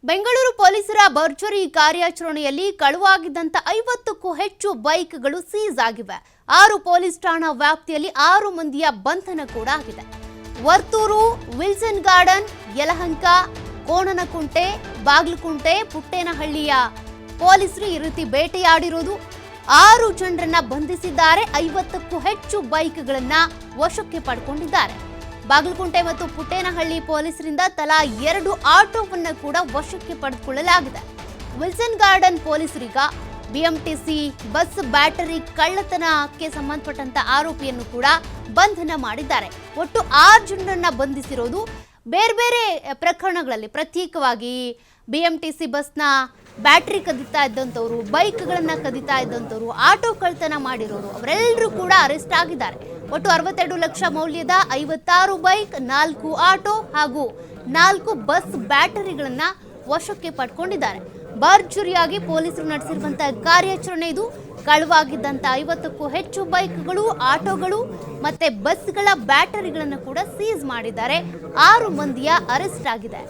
ಬೆಂಗಳೂರು ಪೊಲೀಸರ ಭರ್ಜರಿ ಕಾರ್ಯಾಚರಣೆಯಲ್ಲಿ ಕಳುವಾಗಿದ್ದಂತ 50ಕ್ಕೂ ಹೆಚ್ಚು ಬೈಕ್ಗಳು ಸೀಸ್ ಆಗಿವೆ. 6 ಪೊಲೀಸ್ ಠಾಣಾ ವ್ಯಾಪ್ತಿಯಲ್ಲಿ 6 ಮಂದಿಯ ಬಂಧನ ಕೂಡ ಆಗಿದೆ. ವರ್ತೂರು, ವಿಲ್ಸನ್ ಗಾರ್ಡನ್, ಯಲಹಂಕ, ಕೋಣನಕುಂಟೆ, ಬಾಗಲಕುಂಟೆ, ಪುಟ್ಟೇನಹಳ್ಳಿಯ ಪೊಲೀಸರು ಈ ರೀತಿ ಬೇಟೆಯಾಡಿರೋದು. 6 ಜನರನ್ನ ಬಂಧಿಸಿದ್ದಾರೆ. 50ಕ್ಕೂ ಹೆಚ್ಚು ಬೈಕ್ಗಳನ್ನ ವಶಕ್ಕೆ ಪಡ್ಕೊಂಡಿದ್ದಾರೆ. ಬಾಗಲಕುಂಟೆ ಮತ್ತು ಪುಟ್ಟೇನಹಳ್ಳಿ ಪೊಲೀಸರಿಂದ ತಲಾ 2 ಆಟೋವನ್ನ ಕೂಡ ವಶಕ್ಕೆ ಪಡೆದುಕೊಳ್ಳಲಾಗಿದೆ. ವಿಲ್ಸನ್ ಗಾರ್ಡನ್ ಪೊಲೀಸರೀಗ ಬಿಎಂಟಿಸಿ ಬಸ್ ಬ್ಯಾಟರಿ ಕಳ್ಳತನಕ್ಕೆ ಸಂಬಂಧಪಟ್ಟಂತ ಆರೋಪಿಯನ್ನು ಕೂಡ ಬಂಧನ ಮಾಡಿದ್ದಾರೆ. ಒಟ್ಟು 6 ಜನರನ್ನ ಬಂಧಿಸಿರೋದು. ಬೇರೆ ಬೇರೆ ಪ್ರಕರಣಗಳಲ್ಲಿ ಪ್ರತ್ಯೇಕವಾಗಿ ಬಿಎಂಟಿಸಿ ಬಸ್ನ ಬ್ಯಾಟರಿ ಕದಿತಾ ಇದ್ದಂಥವ್ರು, ಬೈಕ್ಗಳನ್ನ ಕದಿತಾ ಇದ್ದಂಥವ್ರು, ಆಟೋ ಕಳ್ಳತನ ಮಾಡಿರೋರು ಅವರೆಲ್ಲರೂ ಕೂಡ ಅರೆಸ್ಟ್ ಆಗಿದ್ದಾರೆ. ಒಟ್ಟು 62 ಲಕ್ಷ ಮೌಲ್ಯದ 56 ಬೈಕ್, 4 ಆಟೋ ಹಾಗೂ 4 ಬಸ್ ಬ್ಯಾಟರಿಗಳನ್ನ ವಶಕ್ಕೆ ಪಡ್ಕೊಂಡಿದ್ದಾರೆ. ಭರ್ಜರಿಯಾಗಿ ಪೊಲೀಸರು ನಡೆಸಿರುವಂತಹ ಕಾರ್ಯಾಚರಣೆ ಇದು. ಕಳುವಾಗಿದ್ದಂತ 50ಕ್ಕೂ ಹೆಚ್ಚು ಬೈಕ್ಗಳು, ಆಟೋಗಳು ಮತ್ತೆ ಬಸ್ಗಳ ಬ್ಯಾಟರಿಗಳನ್ನು ಕೂಡ ಸೀಸ್ ಮಾಡಿದ್ದಾರೆ. 6 ಮಂದಿಯ ಅರೆಸ್ಟ್ ಆಗಿದೆ.